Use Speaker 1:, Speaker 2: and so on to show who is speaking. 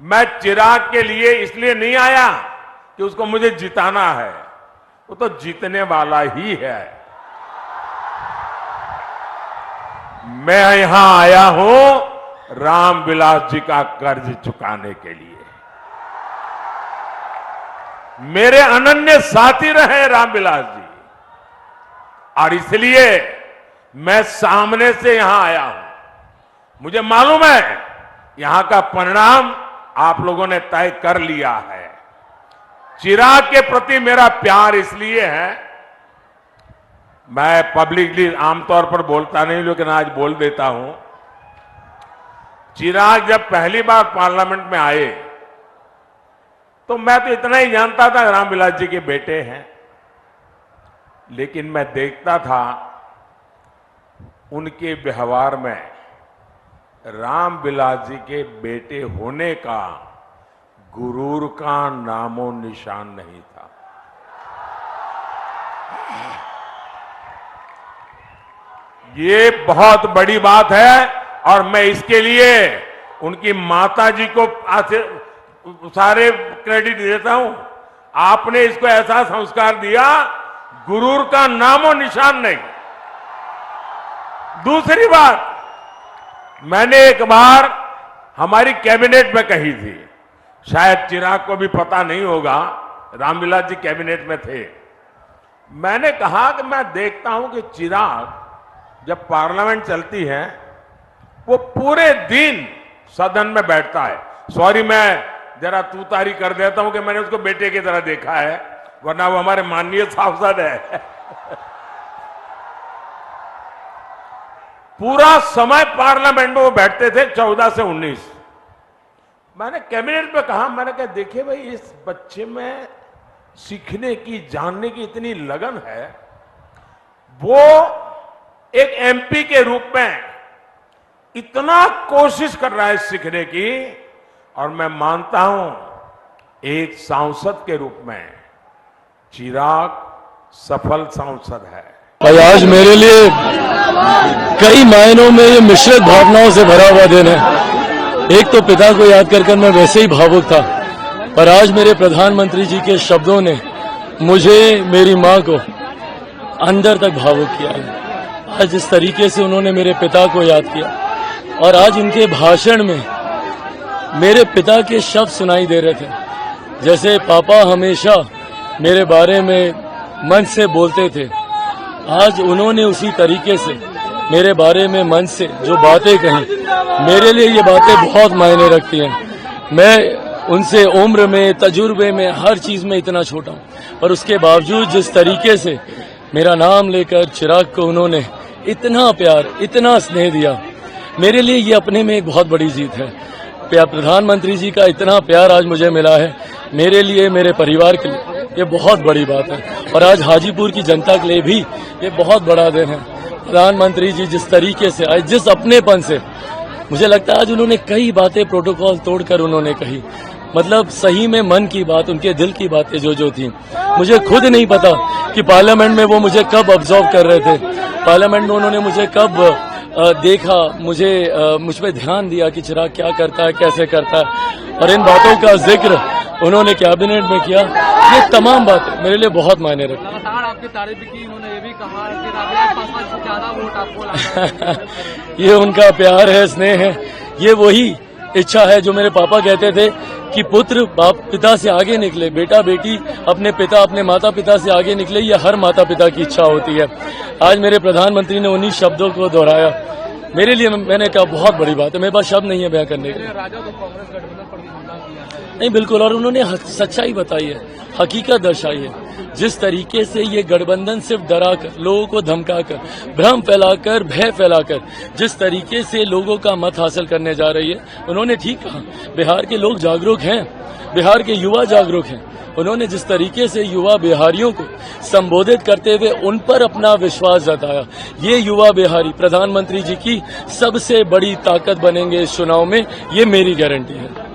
Speaker 1: मैं चिराग के लिए इसलिए नहीं आया कि उसको मुझे जिताना है, वो तो जीतने वाला ही है। मैं यहां आया हूं रामविलास जी का कर्ज चुकाने के लिए। मेरे अनन्य साथी रहे रामविलास जी, और इसलिए मैं सामने से यहां आया हूं। मुझे मालूम है यहां का परिणाम आप लोगों ने तय कर लिया है। चिराग के प्रति मेरा प्यार इसलिए है, मैं पब्लिकली आमतौर पर बोलता नहीं, लेकिन आज बोल देता हूं। चिराग जब पहली बार पार्लियामेंट में आए तो मैं तो इतना ही जानता था रामविलास जी के बेटे हैं, लेकिन मैं देखता था उनके व्यवहार में रामविलास जी के बेटे होने का गुरूर का नामो निशान नहीं था। ये बहुत बड़ी बात है, और मैं इसके लिए उनकी माता जी को सारे क्रेडिट देता हूं। आपने इसको ऐसा संस्कार दिया, गुरूर का नामो निशान नहीं। दूसरी बात, मैंने एक बार हमारी कैबिनेट में कही थी, शायद चिराग को भी पता नहीं होगा, रामविलास जी कैबिनेट में थे। मैंने कहा कि मैं देखता हूं कि चिराग जब पार्लियामेंट चलती है वो पूरे दिन सदन में बैठता है। सॉरी, मैं जरा तूतारी कर देता हूं कि मैंने उसको बेटे की तरह देखा है, वरना वो हमारे माननीय सांसद है। पूरा समय पार्लियामेंट में वो बैठते थे 14 से 19। मैंने कैबिनेट में कहा, मैंने कहा देखिए भाई, इस बच्चे में सीखने की, जानने की इतनी लगन है, वो एक एमपी के रूप में इतना कोशिश कर रहा है सीखने की, और मैं मानता हूं एक सांसद के रूप में चिराग सफल सांसद है।
Speaker 2: भाई आज मेरे लिए कई मायनों में ये मिश्रित भावनाओं से भरा हुआ दिन है। एक तो पिता को याद कर मैं वैसे ही भावुक था, पर आज मेरे प्रधानमंत्री जी के शब्दों ने मुझे, मेरी मां को अंदर तक भावुक किया है। आज जिस तरीके से उन्होंने मेरे पिता को याद किया, और आज इनके भाषण में मेरे पिता के शब्द सुनाई दे रहे थे, जैसे पापा हमेशा मेरे बारे में मन से बोलते थे। आज उन्होंने उसी तरीके से मेरे बारे में मन से जो बातें कही, मेरे लिए ये बातें बहुत मायने रखती हैं। मैं उनसे उम्र में, तजुर्बे में, हर चीज में इतना छोटा हूं, पर उसके बावजूद जिस तरीके से मेरा नाम लेकर चिराग को उन्होंने इतना प्यार, इतना स्नेह दिया, मेरे लिए ये अपने में एक बहुत बड़ी जीत है। प्रधानमंत्री जी का इतना प्यार आज मुझे मिला है, मेरे लिए, मेरे परिवार के लिए ये बहुत बड़ी बात है, और आज हाजीपुर की जनता के लिए भी ये बहुत बड़ा दिन है। प्रधानमंत्री जी जिस तरीके से, आज जिस अपनेपन से, मुझे लगता है आज उन्होंने कई बातें प्रोटोकॉल तोड़कर उन्होंने कही, मतलब सही में मन की बात, उनके दिल की बातें जो थी। मुझे खुद नहीं पता कि पार्लियामेंट में वो मुझे कब ऑब्जर्व कर रहे थे, पार्लियामेंट में उन्होंने मुझे कब देखा, मुझ पे ध्यान दिया कि चिराग क्या करता है, कैसे करता है, और इन बातों का जिक्र उन्होंने कैबिनेट में किया। ये तमाम बातें मेरे लिए बहुत मायने रखती हैं।
Speaker 3: लगातार आपकी तारीफ की, उन्होंने ये भी कहा कि रामविलास पासवान से ज्यादा वोट आपको लगा।
Speaker 2: ये उनका प्यार है, स्नेह है, ये वही इच्छा है जो मेरे पापा कहते थे कि पुत्र बाप पिता से आगे निकले, बेटा बेटी अपने पिता, अपने माता पिता से आगे निकले, ये हर माता पिता की इच्छा होती है। आज मेरे प्रधानमंत्री ने उन्हीं शब्दों को दोहराया, मेरे लिए, मैंने कहा बहुत बड़ी बात है, मेरे पास शब्द नहीं है बयां करने के लिए।
Speaker 3: राजा तो कांग्रेस गठबंधन पर भी हमला किया
Speaker 2: नहीं, बिल्कुल, और उन्होंने सच्चाई बताई है, हकीकत दर्शाई है। जिस तरीके से ये गठबंधन सिर्फ डराकर, लोगों को धमकाकर, भ्रम फैलाकर, भय फैलाकर जिस तरीके से लोगों का मत हासिल करने जा रही है, उन्होंने ठीक कहा। बिहार के लोग जागरूक हैं, बिहार के युवा जागरूक हैं। उन्होंने जिस तरीके से युवा बिहारियों को संबोधित करते हुए उन पर अपना विश्वास जताया, ये युवा बिहारी प्रधानमंत्री जी की सबसे बड़ी ताकत बनेंगे इस चुनाव में, ये मेरी गारंटी है।